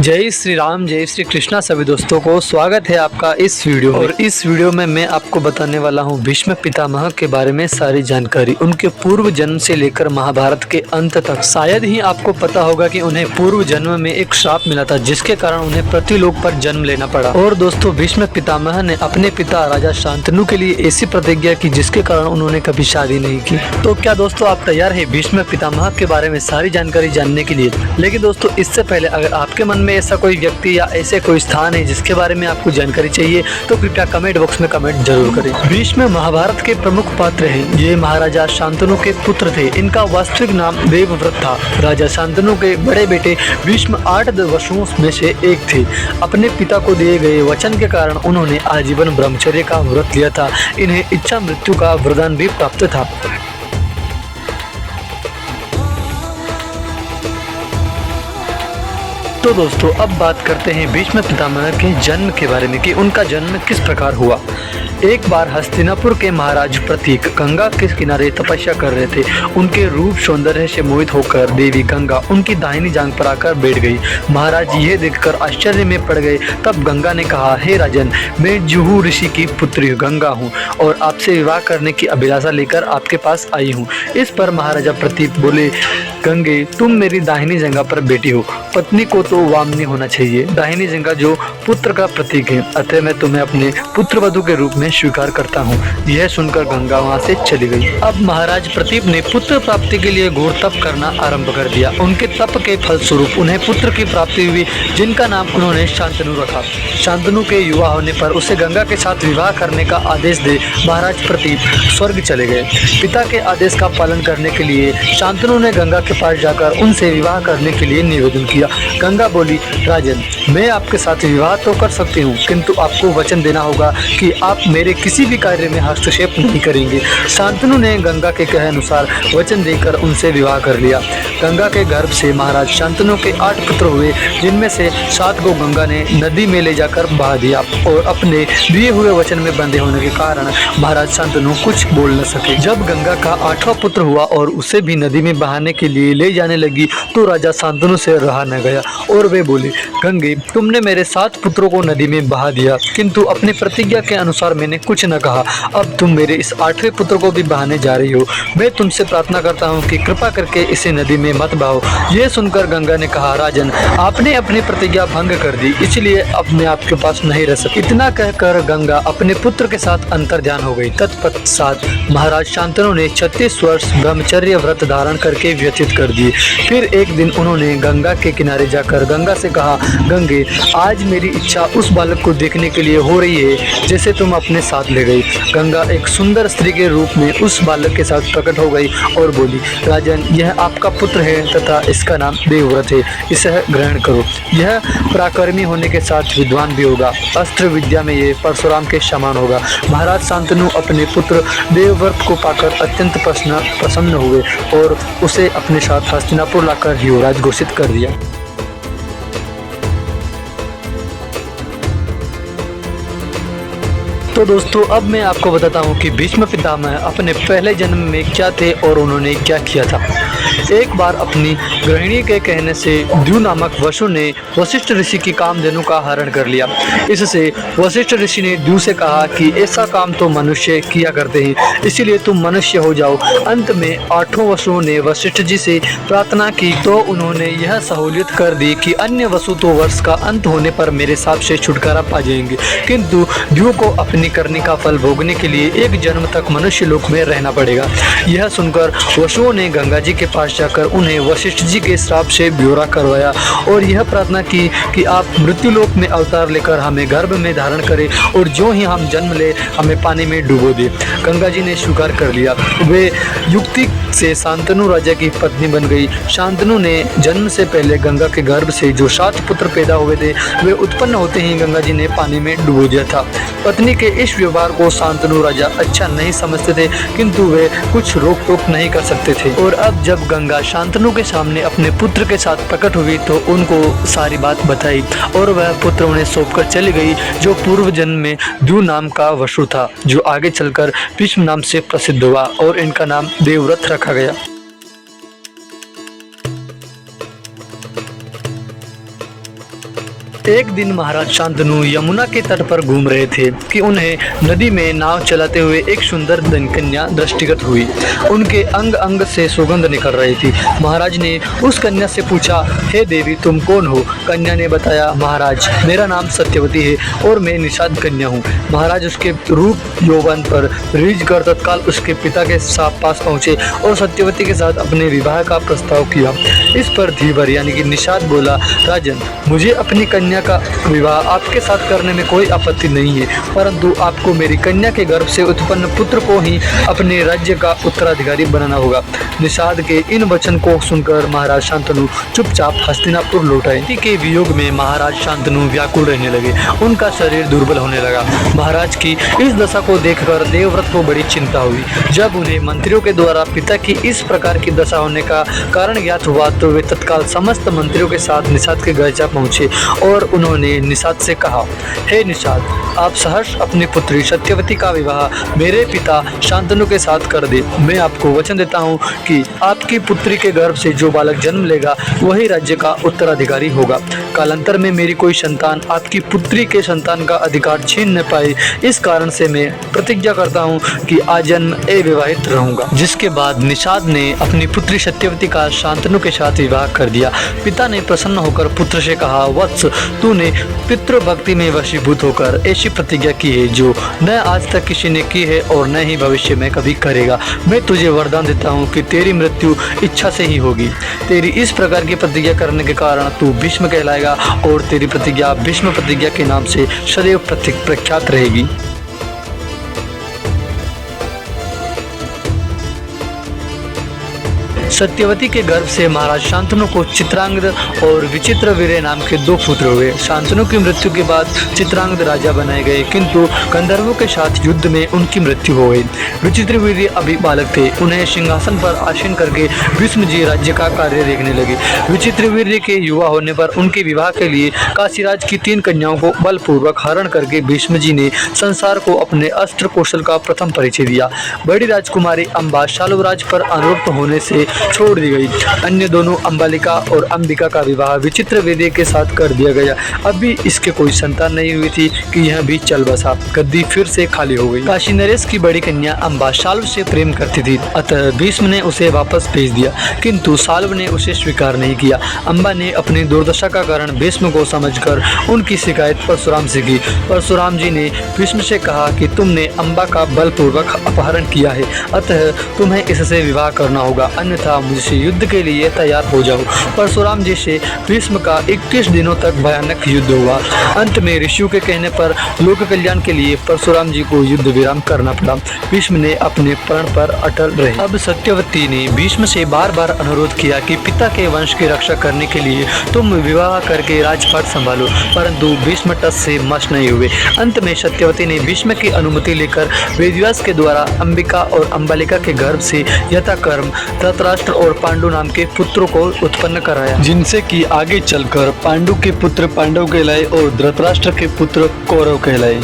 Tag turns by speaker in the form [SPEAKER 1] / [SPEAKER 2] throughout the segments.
[SPEAKER 1] जय श्री राम, जय श्री कृष्णा। सभी दोस्तों को स्वागत है आपका इस वीडियो में। और इस वीडियो में मैं आपको बताने वाला हूँ भीष्म पितामह के बारे में सारी जानकारी, उनके पूर्व जन्म से लेकर महाभारत के अंत तक। शायद ही आपको पता होगा कि उन्हें पूर्व जन्म में एक श्राप मिला था, जिसके कारण उन्हें पृथ्वीलोक पर जन्म लेना पड़ा। और दोस्तों, भीष्म पितामह ने अपने पिता राजा शांतनु के लिए ऐसी प्रतिज्ञा की जिसके कारण उन्होंने कभी शादी नहीं की। तो क्या दोस्तों आप तैयार है भीष्म पितामह के बारे में सारी जानकारी जानने के लिए? लेकिन दोस्तों, इससे पहले अगर आपके मन में ऐसा कोई व्यक्ति या ऐसे कोई स्थान है जिसके बारे में आपको जानकारी चाहिए तो कृपया कमेंट बॉक्स में कमेंट जरूर करें। भीष्म महाभारत के प्रमुख पात्र हैं। ये महाराजा शांतनु के पुत्र थे। इनका वास्तविक नाम देवव्रत था। राजा शांतनु के बड़े बेटे भीष्म 8 वसुओं में से एक थे। अपने पिता को दिए गए वचन के कारण उन्होंने आजीवन ब्रह्मचर्य का व्रत लिया था। इन्हें इच्छा मृत्यु का वरदान भी प्राप्त था। तो दोस्तों, अब बात करते हैं भीष्म पितामह के जन्म के बारे में कि उनका जन्म किस प्रकार हुआ। एक बार हस्तिनापुर के महाराज प्रतीक गंगा के किनारे तपस्या कर रहे थे। उनके रूप सौंदर्य से मोहित होकर देवी गंगा उनकी दाहिनी जांघ पर आकर बैठ गई। महाराज यह देखकर आश्चर्य में पड़ गए। तब गंगा ने कहा, हे राजन, मैं जुहू ऋषि की पुत्री गंगा हूँ और आपसे विवाह करने की अभिलाषा लेकर आपके पास आई हूँ। इस पर महाराजा प्रतीक बोले, गंगे, तुम मेरी दाहिनी जंघा पर बैठी हो। पत्नी को तो वामनी होना चाहिए। दाहिनी जंघा जो पुत्र का प्रतीक है, अतः मैं तुम्हें अपने पुत्र वधु के रूप में स्वीकार करता हूँ। यह सुनकर गंगा वहाँ से चली गई। अब महाराज प्रतीप ने पुत्र प्राप्ति के लिए घोर तप करना आरंभ कर दिया। उनके तप के फलस्वरूप उन्हें पुत्र की प्राप्ति हुई, जिनका नाम उन्होंने शांतनु रखा। शांतनु के युवा होने पर उसे गंगा के साथ विवाह करने का आदेश दे महाराज प्रतीप स्वर्ग चले गए। पिता के आदेश का पालन करने के लिए शांतनु ने गंगा के पास जाकर उनसे विवाह करने के लिए निवेदन किया। गंगा बोली, राजन, मैं आपके साथ विवाह तो कर सकती हूँ, किंतु आपको वचन देना होगा कि आप मेरे किसी भी कार्य में हस्तक्षेप नहीं करेंगे। शांतनु ने गंगा के कहे अनुसार वचन देकर उनसे विवाह कर लिया। गंगा के गर्भ से महाराज शांतनु के 8 पुत्र हुए, जिनमें से 7 को गंगा ने नदी में ले जाकर बहा दिया और अपने दिए हुए वचन में बंधे होने के कारण महाराज शांतनु कुछ बोल न सके। जब गंगा का 8वां पुत्र हुआ और उसे भी नदी में बहाने के लिए ले जाने लगी तो राजा शांतनु से रहा न गया और वे बोले, गंगे, तुमने मेरे 7 पुत्रों को नदी में बहा दिया, किंतु अपनी प्रतिज्ञा के अनुसार मैंने कुछ न कहा। अब तुम मेरे इस 8वें पुत्र को भी बहाने जा रही हो। मैं तुमसे प्रार्थना करता हूँ कि कृपा करके इसे नदी में मत बहाओ। यह सुनकर गंगा ने कहा, राजन, आपने अपनी प्रतिज्ञा भंग कर दी, इसलिए अब मैं आपके पास नहीं रह सकती। इतना कहकर गंगा अपने पुत्र के साथ अंतर्ध्यान हो गई। तत्पश्चात महाराज शांतनु ने 36 वर्ष ब्रह्मचर्य व्रत धारण करके व्यतीत कर दिए। फिर एक दिन उन्होंने गंगा के किनारे जाकर गंगा से कहा, गंगे, आज मेरी इच्छा उस बालक को देखने के लिए हो रही है जैसे तुम अपने साथ ले गई। गंगा एक सुंदर स्त्री के रूप में उस बालक के साथ प्रकट हो गई और बोली, राजन, यह आपका पुत्र है तथा इसका नाम देवव्रत है। इसे ग्रहण करो। यह पराक्रमी होने के साथ विद्वान भी होगा। अस्त्र विद्या में ये परशुराम के समान होगा। महाराज शांतनु अपने पुत्र देवव्रत को पाकर अत्यंत प्रसन्न हुए और उसे अपने साथ हस्तिनापुर लाकर युवराज घोषित कर दिया। तो दोस्तों, अब मैं आपको बताता हूँ कि भीष्म पितामह अपने पहले जन्म में क्या थे और उन्होंने क्या किया था। एक बार अपनी गृहिणी के कहने से द्यू नामक वसु ने वशिष्ठ ऋषि की कामधेनु का हरण कर लिया। इससे वशिष्ठ ऋषि ने द्यू से कहा कि ऐसा काम तो मनुष्य किया करते हैं, इसीलिए तुम मनुष्य हो जाओ। अंत में 8 वसुओं ने वशिष्ठ जी से प्रार्थना की तो उन्होंने यह सहूलियत कर दी कि अन्य वसु तो वर्ष का अंत होने पर मेरे साथ से छुटकारा पा जाएंगे, किंतु द्यू को अपनी करने का फल भोगने के लिए एक जन्म तक मनुष्य लोक में रहना पड़ेगा। यह सुनकर वसुओं ने गंगा जी के पास जाकर उन्हें वशिष्ठ जी के श्राप से ब्यौरा करवाया और यह प्रार्थना की कि आप मृत्यु लोक में अवतार लेकर हमें गर्भ में धारण करें और जो ही हम जन्म ले हमें पानी में डुबो दे। गंगा जी ने स्वीकार कर लिया। वे युक्ति से शांतनु राजा की पत्नी बन गई। शांतनु ने जन्म से पहले गंगा के गर्भ से जो 7 पुत्र पैदा हुए थे वे उत्पन्न होते ही गंगा जी ने पानी में डुबो दिया था। पत्नी के इस व्यवहार को शांतनु राजा अच्छा नहीं समझते थे, किंतु वे कुछ रोक टोक नहीं कर सकते थे। और अब जब गंगा शांतनु के सामने अपने पुत्र के साथ प्रकट हुई तो उनको सारी बात बताई और वह पुत्र उन्हें सौंपकर चली गई, जो पूर्व जन्म में द्यू नाम का वसु था, जो आगे चलकर भीष्म नाम से प्रसिद्ध हुआ और इनका नाम देवव्रत रखा गया। एक दिन महाराज शांतनु यमुना के तट पर घूम रहे थे कि उन्हें नदी में नाव चलाते हुए एक सुंदर कन्या दृष्टिगत हुई। उनके अंग अंग से सुगंध निकल रही थी। महाराज ने उस कन्या से पूछा, हे देवी, तुम कौन हो? कन्या ने बताया, महाराज, मेरा नाम सत्यवती है और मैं निषाद कन्या हूँ। महाराज उसके रूप यौवन पर रीझ कर तत्काल उसके पिता के पास पहुँचे और सत्यवती के साथ अपने विवाह का प्रस्ताव किया। इस पर धीवर यानी कि निषाद बोला, राजन, मुझे अपनी कन्या का विवाह आपके साथ करने में कोई आपत्ति नहीं है, परंतु आपको मेरी कन्या के गर्भ से उत्पन्न पुत्र को ही अपने राज्य का उत्तराधिकारी बनाना होगा। निषाद के इन वचन को सुनकर महाराज शांतनु चुपचाप हस्तिनापुर लौट आए। पति के वियोग में महाराज शांतनु व्याकुल रहने लगे। उनका शरीर दुर्बल होने लगा। महाराज की इस दशा को देखकर देवव्रत को बड़ी चिंता हुई। जब उन्हें मंत्रियों के द्वारा पिता की इस प्रकार की दशा होने का कारण ज्ञात हुआ तो वे तत्काल समस्त मंत्रियों के साथ निषाद के घर जा पहुंचे और उन्होंने निषाद से कहा, हे निषाद, आप सहर्ष अपनी पुत्री सत्यवती का विवाह मेरे पिता शांतनु के साथ कर दे। मैं आपको वचन देता हूँ कि आपकी पुत्री के गर्भ से जो बालक जन्म लेगा वही राज्य का उत्तराधिकारी होगा। कालांतर में मेरी कोई संतान आपकी पुत्री के संतान का अधिकार छीन न पाए, इस कारण से मैं प्रतिज्ञा करता हूँ कि आजन्म अविवाहित रहूंगा। जिसके बाद निषाद ने अपनी पुत्री सत्यवती का शांतनु के साथ विवाह कर दिया। पिता ने प्रसन्न होकर पुत्र से कहा, वत्स, तूने पितृभक्ति में वशीभूत होकर ऐसी प्रतिज्ञा की है जो न आज तक किसी ने की है और न ही भविष्य में कभी करेगा। मैं तुझे वरदान देता हूँ कि तेरी मृत्यु इच्छा से ही होगी। तेरी इस प्रकार की प्रतिज्ञा करने के कारण तू भीष्म कहलाएगा और तेरी प्रतिज्ञा भीष्म प्रतिज्ञा के नाम से सदैव प्रख्यात रहेगी। सत्यवती के गर्भ से महाराज शांतनु को चित्रांगद और विचित्रवीर्य नाम के दो पुत्र हुए। शांतनु की मृत्यु के बाद चित्रांगद राजा बनाए गए, किंतु गंधर्वों के साथ युद्ध में उनकी मृत्यु हो गई। विचित्रवीर्य अभी बालक थे। उन्हें सिंहासन पर आसीन करके भीष्म जी राज्य का कार्य देखने लगे। विचित्रवीर्य के युवा होने पर उनके विवाह के लिए काशीराज की 3 कन्याओं को बलपूर्वक हरण करके भीष्म जी ने संसार को अपने अस्त्र कौशल का प्रथम परिचय दिया। बड़ी राजकुमारी अम्बा शालवराज पर अनुरक्त होने से छोड़ दी गई। अन्य दोनों अम्बालिका और अंबिका का विवाह विचित्रवीर्य के साथ कर दिया गया। अभी इसके कोई संतान नहीं हुई थी कि यह भी चल बसा। गद्दी फिर से खाली हो गई। काशी नरेश की बड़ी कन्या अम्बा शाल्व से प्रेम करती थी, अतः भीष्म ने उसे वापस भेज दिया, किंतु शाल्व ने उसे स्वीकार नहीं किया। अम्बा ने अपनी दुर्दशा का कारण भीष्म को समझकर उनकी शिकायत परशुराम से की। परशुराम जी ने भीष्म से कहा कि तुमने अम्बा का बलपूर्वक अपहरण किया है, अतः तुम्हें इससे विवाह करना होगा, अन्यथा मुझसे युद्ध के लिए तैयार हो जाओ। परशुराम जी से भीष्म का 21 दिनों तक भयानक युद्ध हुआ। अंत में ऋषियों के कहने पर लोक कल्याण के लिए परशुराम जी को युद्ध विराम करना पड़ा। भीष्म ने अपने प्रण पर अटल रहे। अब सत्यवती ने भीष्म से बार बार अनुरोध किया कि पिता के वंश की रक्षा करने के लिए तुम विवाह करके राजपाट संभालो, परंतु भीष्म टस से मस नहीं हुए। अंत में सत्यवती ने भीष्म की अनुमति लेकर वेदव्यास के द्वारा अंबिका और अंबालिका के गर्भ से यथाक्रम धृतराष्ट्र और पांडु नाम के पुत्रों को उत्पन्न कराया, जिनसे कि आगे चलकर पांडु के पुत्र पांडव कहलाए और धृतराष्ट्र के पुत्र कौरव कहलाए।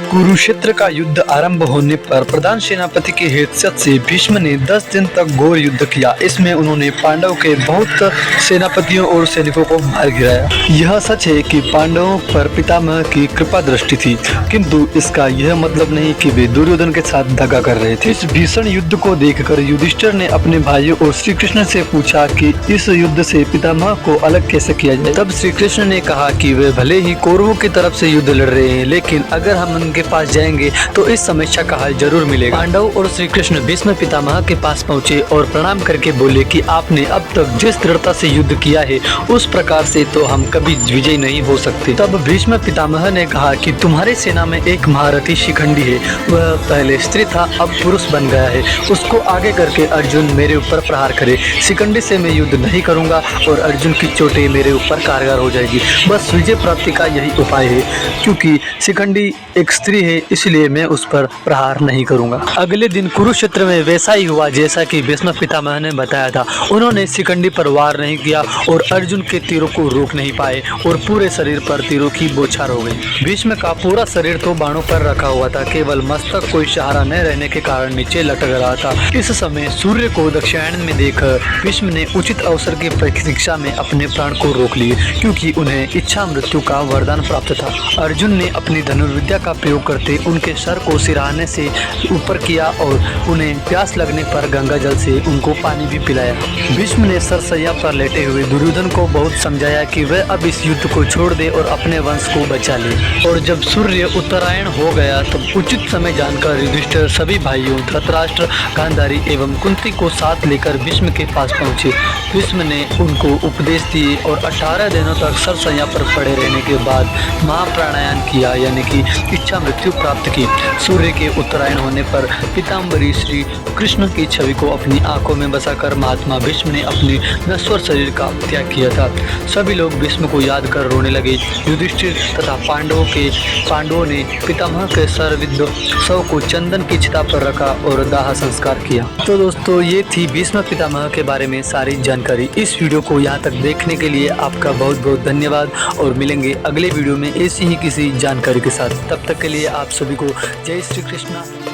[SPEAKER 1] कुरुक्षेत्र का युद्ध आरंभ होने पर प्रधान सेनापति की हैसियत से भीष्म ने 10 दिन तक घोर युद्ध किया। इसमें उन्होंने पांडव के बहुत सेनापतियों और सैनिकों को मार गिराया। यह सच है कि पांडवों पर पितामह की कृपा दृष्टि थी, किंतु इसका यह मतलब नहीं कि वे दुर्योधन के साथ दगा कर रहे थे। इस भीषण युद्ध को देखकर युधिष्ठिर ने अपने भाइयों और श्री कृष्ण से पूछा कि इस युद्ध से पितामह को अलग कैसे किया जाए। तब श्री कृष्ण ने कहा कि वे भले ही कौरवों की तरफ से युद्ध लड़ रहे हैं, लेकिन अगर हम उनके पास जाएंगे तो इस समस्या का हल जरूर मिलेगा। पांडव और श्री कृष्ण भीष्म पितामह के पास पहुंचे और प्रणाम करके बोले कि आपने अब तक जिस दृढ़ता से युद्ध किया है उस प्रकार से तो हम कभी विजयी नहीं हो सकते। तब भीष्म पितामह ने कहा कि तुम्हारी सेना में एक महारथी शिखंडी है, वह पहले स्त्री था अब पुरुष बन गया है, उसको आगे करके अर्जुन मेरे ऊपर प्रहार करे। शिखंडी से मैं युद्ध नहीं करूंगा और अर्जुन की चोटें मेरे ऊपर कारगर हो जाएगी। बस विजय प्राप्ति का यही उपाय है, क्योंकि शिखंडी एक स्त्री स्त्री है इसलिए मैं उस पर प्रहार नहीं करूंगा। अगले दिन कुरुक्षेत्र में वैसा ही हुआ जैसा कि भीष्म पितामह ने बताया था। उन्होंने शिखंडी पर वार नहीं किया और अर्जुन के तीरों को रोक नहीं पाए और पूरे शरीर पर तीरों की बौछार हो गई। भीष्म का पूरा शरीर तो बाणों पर रखा हुआ था, केवल मस्तक कोई सहारा न रहने के कारण नीचे लटक रहा था। इस समय सूर्य को दक्षिणायन में देखकर भीष्म ने उचित अवसर की प्रतीक्षा में अपने प्राण को रोक लिए, क्योंकि उन्हें इच्छा मृत्यु का वरदान प्राप्त था। अर्जुन ने अपनी धनुर्विद्या का प्रयोग करते उनके सर को सिरहाने से ऊपर किया और उन्हें प्यास लगने पर गंगा जल से उनको पानी भी पिलाया। भीष्म ने सरसैया पर लेटे हुए दुर्योधन को बहुत समझाया कि वह अब इस युद्ध को छोड़ दे और अपने वंश को बचा ले। और जब सूर्य उत्तरायण हो गया तब उचित समय जानकर युधिष्ठिर सभी भाइयों धृतराष्ट्र, गांधारी एवं कुंती को साथ लेकर भीष्म के पास पहुंचे। भीष्म ने उनको उपदेश दिए और 18 दिनों तक सरसैया पर पड़े रहने के बाद महाप्राणायाम किया, यानी कि इच्छा मृत्यु प्राप्त की। सूर्य के उत्तरायण होने पर पीताम्बरी श्री कृष्ण की छवि को अपनी आंखों में बसाकर महात्मा भीष्म ने अपनी नश्वर शरीर का त्याग किया था। सभी लोग भीष्म को याद कर रोने लगे। युधिष्ठिर तथा पांडवों ने पितामह के सर्वविद्ध शव को चंदन की चिता पर रखा और दाह संस्कार किया। तो दोस्तों, ये थी भीष्म पितामह के बारे में सारी जानकारी। इस वीडियो को यहाँ तक देखने के लिए आपका बहुत बहुत धन्यवाद और मिलेंगे अगले वीडियो में ऐसी ही किसी जानकारी के साथ। तब तक के लिए आप सभी को जय श्री कृष्ण।